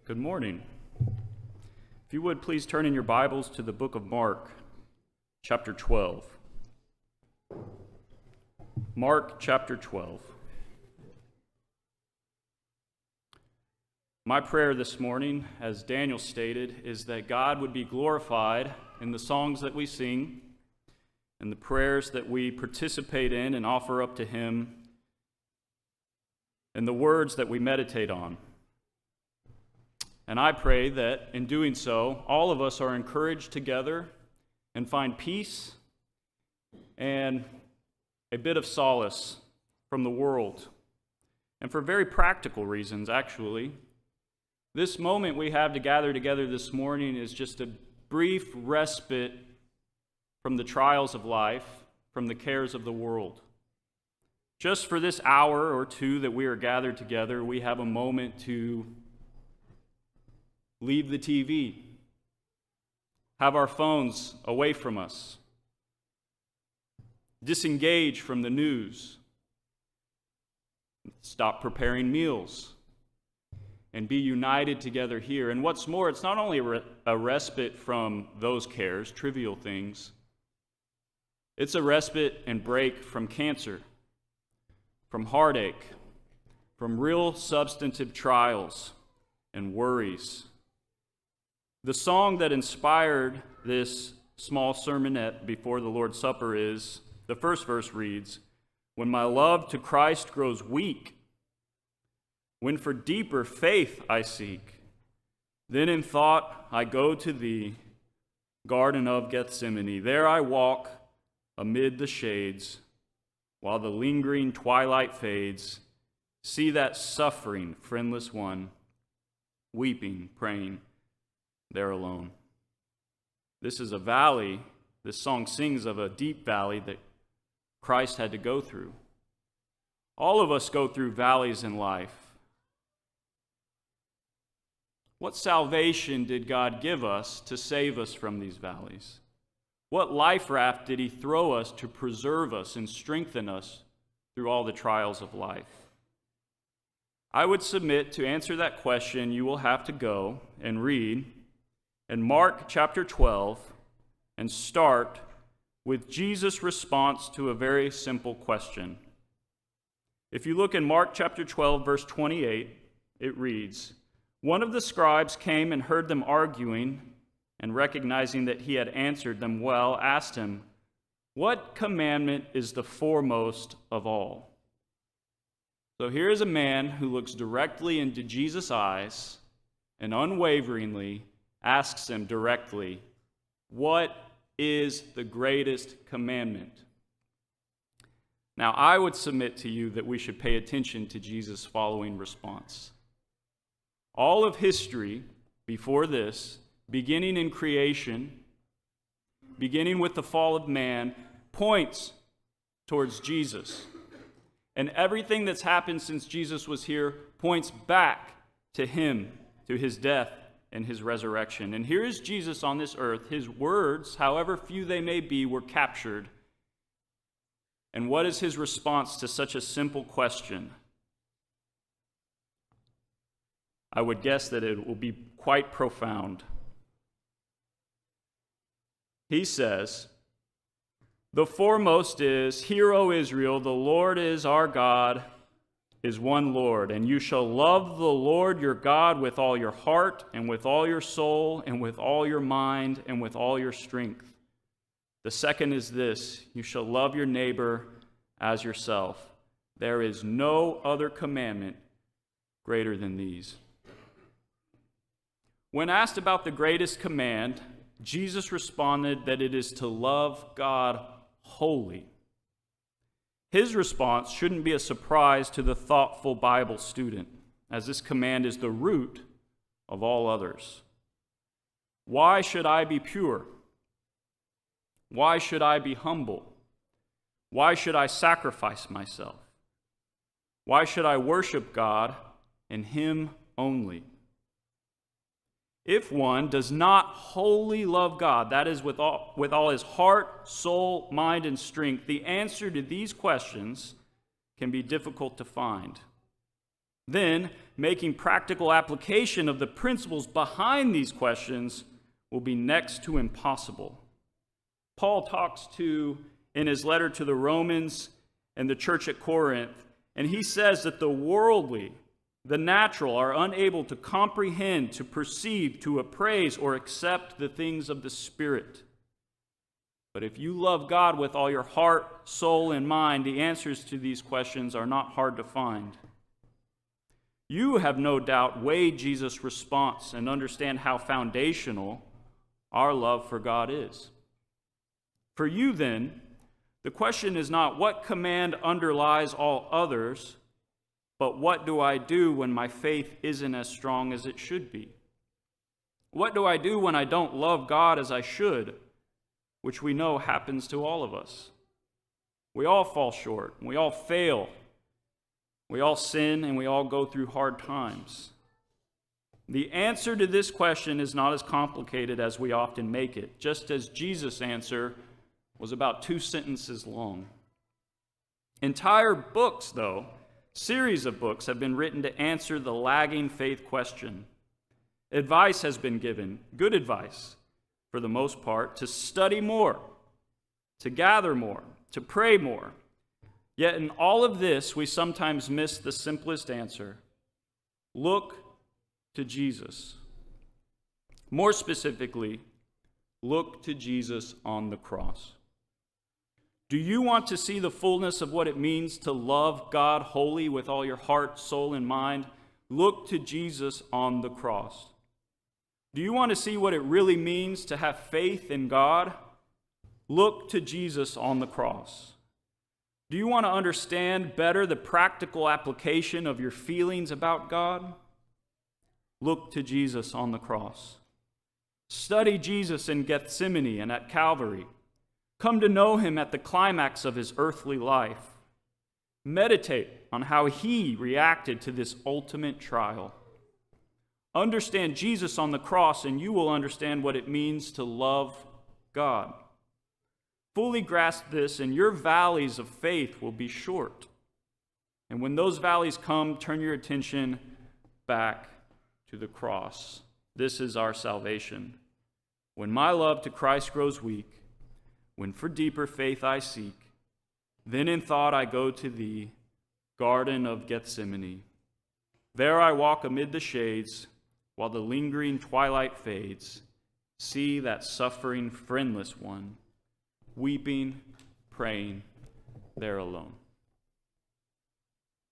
Good morning. If you would, please turn in your Bibles to the book of Mark, chapter 12. Mark, chapter 12. My prayer this morning, as Daniel stated, is that God would be glorified in the songs that we sing and the prayers that we participate in and offer up to Him and the words that we meditate on. And I pray that in doing so, all of us are encouraged together and find peace and a bit of solace from the world. And for very practical reasons, actually. This moment we have to gather together this morning is just a brief respite from the trials of life, from the cares of the world. Just for this hour or two that we are gathered together, we have a moment to leave the TV, have our phones away from us, disengage from the news, stop preparing meals, and be united together here. And what's more, it's not only a respite from those cares, trivial things, it's a respite and break from cancer, from heartache, from real substantive trials and worries. The song that inspired this small sermonette before the Lord's Supper is, the first verse reads, "When my love to Christ grows weak, when for deeper faith I seek, then in thought I go to thee, Garden of Gethsemane. There I walk amid the shades, while the lingering twilight fades, see that suffering, friendless one, weeping, praying, there alone." This is a valley. This song sings of a deep valley that Christ had to go through. All of us go through valleys in life. What salvation did God give us to save us from these valleys? What life raft did He throw us to preserve us and strengthen us through all the trials of life? I would submit to answer that question, you will have to go and read in Mark chapter 12 and start with Jesus' response to a very simple question. If you look in Mark chapter 12, verse 28, it reads, "One of the scribes came and heard them arguing, and recognizing that he had answered them well, asked him, 'What commandment is the foremost of all?'" So here is a man who looks directly into Jesus' eyes and unwaveringly asks him directly, "What is the greatest commandment?" Now, I would submit to you that we should pay attention to Jesus' following response. All of history before this, beginning in creation, beginning with the fall of man, points towards Jesus. And everything that's happened since Jesus was here points back to Him, to His death and His resurrection. And here is Jesus on this earth. His words, however few they may be, were captured. And what is His response to such a simple question? I would guess that it will be quite profound. He says, "The foremost is, Hear, O Israel, the Lord is our God, is one Lord, and you shall love the Lord your God with all your heart and with all your soul and with all your mind and with all your strength. The second is this, you shall love your neighbor as yourself. There is no other commandment greater than these." When asked about the greatest command, Jesus responded that it is to love God wholly. His response shouldn't be a surprise to the thoughtful Bible student, as this command is the root of all others. Why should I be pure? Why should I be humble? Why should I sacrifice myself? Why should I worship God and Him only? If one does not wholly love God, that is with all his heart, soul, mind, and strength, the answer to these questions can be difficult to find. Then, making practical application of the principles behind these questions will be next to impossible. Paul talks in his letter to the Romans and the church at Corinth, and he says that the worldly, the natural, are unable to comprehend, to perceive, to appraise, or accept the things of the Spirit. But if you love God with all your heart, soul, and mind, the answers to these questions are not hard to find. You have no doubt weighed Jesus' response and understand how foundational our love for God is. For you, then, the question is not what command underlies all others, but what do I do when my faith isn't as strong as it should be? What do I do when I don't love God as I should, which we know happens to all of us? We all fall short, we all fail, we all sin, and we all go through hard times. The answer to this question is not as complicated as we often make it, just as Jesus' answer was about 2 sentences long. Entire books, though, series of books have been written to answer the lagging faith question. Advice has been given, good advice, for the most part, to study more, to gather more, to pray more. Yet in all of this, we sometimes miss the simplest answer. Look to Jesus. More specifically, look to Jesus on the cross. Do you want to see the fullness of what it means to love God wholly with all your heart, soul, and mind? Look to Jesus on the cross. Do you want to see what it really means to have faith in God? Look to Jesus on the cross. Do you want to understand better the practical application of your feelings about God? Look to Jesus on the cross. Study Jesus in Gethsemane and at Calvary. Come to know him at the climax of his earthly life. Meditate on how he reacted to this ultimate trial. Understand Jesus on the cross, and you will understand what it means to love God. Fully grasp this, and your valleys of faith will be short. And when those valleys come, turn your attention back to the cross. This is our salvation. When my love to Christ grows weak, when for deeper faith I seek, then in thought I go to thee, Garden of Gethsemane. There I walk amid the shades, while the lingering twilight fades. See that suffering, friendless one, weeping, praying, there alone.